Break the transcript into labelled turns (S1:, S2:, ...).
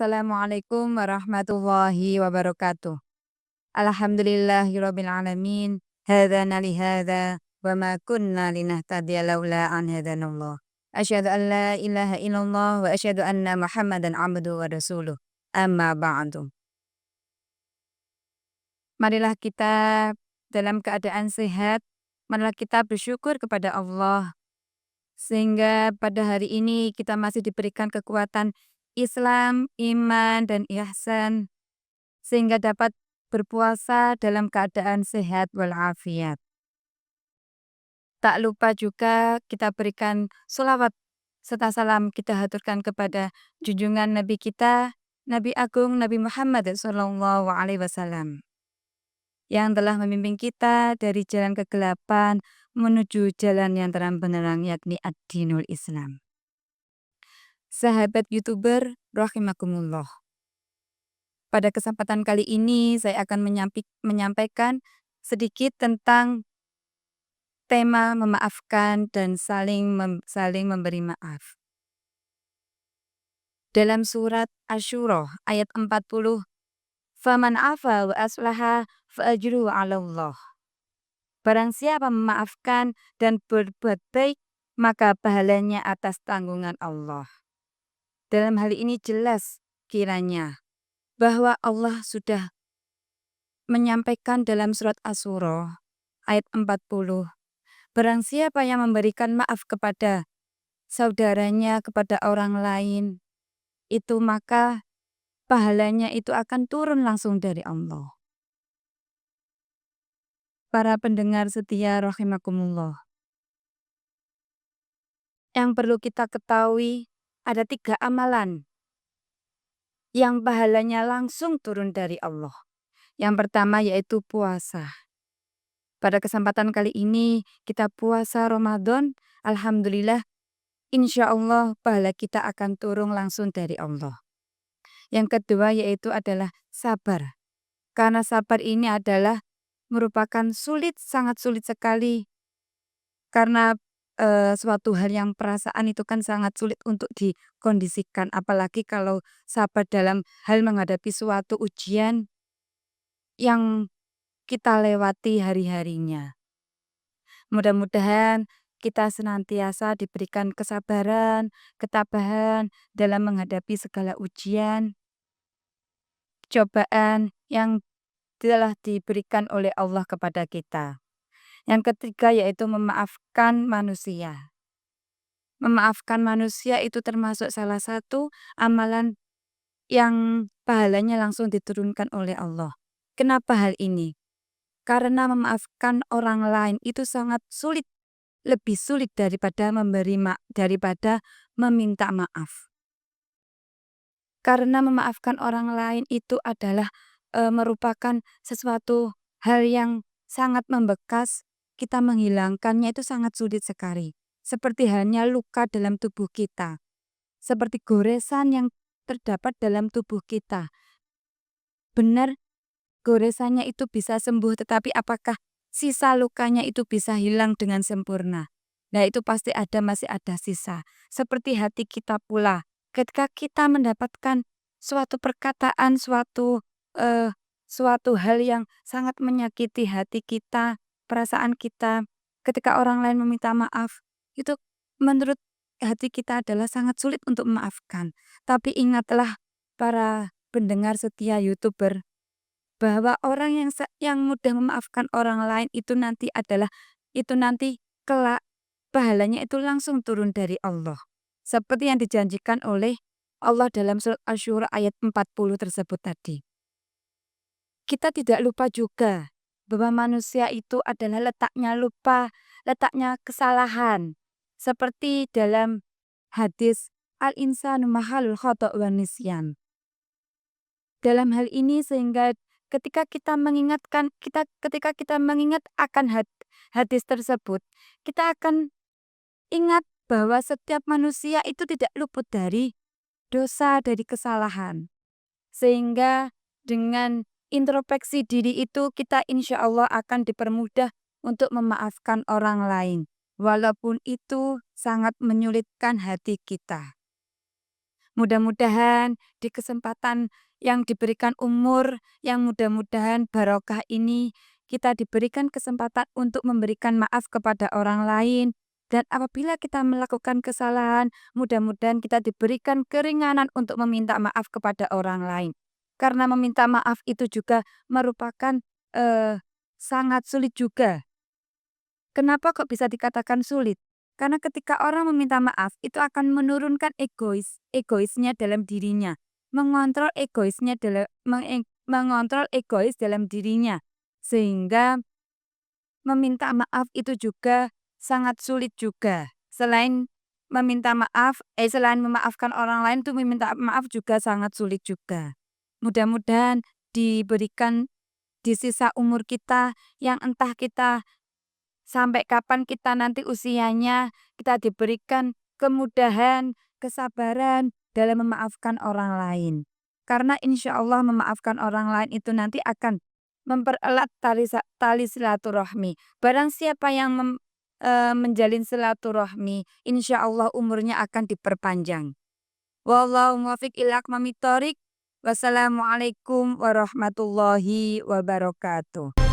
S1: Assalamualaikum warahmatullahi wabarakatuh. Alhamdulillahirabbil alamin. Hadzana li hadza wa ma kunna linahtadiya laula an hadanallah. Asyhadu an la ilaha illallah wa asyhadu anna Muhammadan abduhu wa rasuluh. Amma ba'du. Marilah kita dalam keadaan sehat, marilah kita bersyukur kepada Allah sehingga pada hari ini kita masih diberikan kekuatan Islam, iman dan ihsan sehingga dapat berpuasa dalam keadaan sehat walafiat. Tak lupa juga kita berikan sholawat serta salam kita haturkan kepada junjungan Nabi kita, Nabi Agung Nabi Muhammad Sallallahu Alaihi Wasallam yang telah membimbing kita dari jalan kegelapan menuju jalan yang terang benderang yakni ad-dinul Islam. Sahabat YouTuber rahimakumullah. Pada kesempatan kali ini saya akan menyampaikan sedikit tentang tema memaafkan dan saling memberi maaf. Dalam surat Asy-Syura ayat 40, "Faman 'afa wa aslaha fa ajruhu 'ala Allah." Barang siapa memaafkan dan berbuat baik, maka pahalanya atas tanggungan Allah. Dalam hal ini jelas kiranya bahwa Allah sudah menyampaikan dalam surat Asy-Syura ayat 40, barang siapa yang memberikan maaf kepada saudaranya, kepada orang lain, itu maka pahalanya itu akan turun langsung dari Allah. Para pendengar setia rahimakumullah. Yang perlu kita ketahui ada 3 amalan yang pahalanya langsung turun dari Allah. Yang pertama yaitu puasa. Pada kesempatan kali ini kita puasa Ramadan, alhamdulillah insya Allah pahala kita akan turun langsung dari Allah. Yang kedua yaitu adalah sabar. Karena sabar ini adalah merupakan sulit, sangat sulit sekali. Karena suatu hal yang perasaan itu kan sangat sulit untuk dikondisikan. Apalagi kalau sabar dalam hal menghadapi suatu ujian yang kita lewati hari-harinya. Mudah-mudahan kita senantiasa diberikan kesabaran, ketabahan dalam menghadapi segala ujian, cobaan yang telah diberikan oleh Allah kepada kita. Yang ketiga yaitu memaafkan manusia. Memaafkan manusia itu termasuk salah satu amalan yang pahalanya langsung diturunkan oleh Allah. Kenapa hal ini? Karena memaafkan orang lain itu sangat sulit, lebih sulit daripada daripada meminta maaf. Karena memaafkan orang lain itu adalah merupakan sesuatu hal yang sangat membekas, kita menghilangkannya itu sangat sulit sekali. Seperti halnya luka dalam tubuh kita, seperti goresan yang terdapat dalam tubuh kita. Benar, goresannya itu bisa sembuh, tetapi apakah sisa lukanya itu bisa hilang dengan sempurna? Nah, itu pasti masih ada sisa. Seperti hati kita pula, ketika kita mendapatkan suatu perkataan, suatu hal yang sangat menyakiti hati kita, perasaan kita, ketika orang lain meminta maaf, itu menurut hati kita adalah sangat sulit untuk memaafkan. Tapi ingatlah para pendengar setia YouTuber, bahwa orang yang mudah memaafkan orang lain itu nanti kelak pahalanya itu langsung turun dari Allah. Seperti yang dijanjikan oleh Allah dalam surat Asy-Syura ayat 40 tersebut tadi. Kita tidak lupa juga bahwa manusia itu adalah letaknya lupa, letaknya kesalahan. Seperti dalam hadis al-insanu mahalul khata' wan nisyan. Dalam hal ini sehingga ketika kita mengingat akan hadis tersebut, kita akan ingat bahwa setiap manusia itu tidak luput dari dosa, dari kesalahan. Sehingga dengan introspeksi diri itu kita insya Allah akan dipermudah untuk memaafkan orang lain. Walaupun itu sangat menyulitkan hati kita. Mudah-mudahan di kesempatan yang diberikan umur, yang mudah-mudahan barokah ini, kita diberikan kesempatan untuk memberikan maaf kepada orang lain. Dan apabila kita melakukan kesalahan, mudah-mudahan kita diberikan keringanan untuk meminta maaf kepada orang lain. Karena meminta maaf itu juga merupakan sangat sulit juga. Kenapa kok bisa dikatakan sulit? Karena ketika orang meminta maaf, itu akan menurunkan egoisnya dalam dirinya, mengontrol egois dalam dirinya, sehingga meminta maaf itu juga sangat sulit juga. Selain memaafkan orang lain, tuh meminta maaf juga sangat sulit juga. Mudah-mudahan diberikan di sisa umur kita yang entah kita sampai kapan kita nanti usianya, kita diberikan kemudahan, kesabaran dalam memaafkan orang lain. Karena insya Allah memaafkan orang lain itu nanti akan mempererat tali silaturahmi. Barang siapa yang menjalin silaturahmi, insya Allah umurnya akan diperpanjang. Wallahu muwaffiq ila aqwamit thoriq. Wassalamualaikum warahmatullahi wabarakatuh.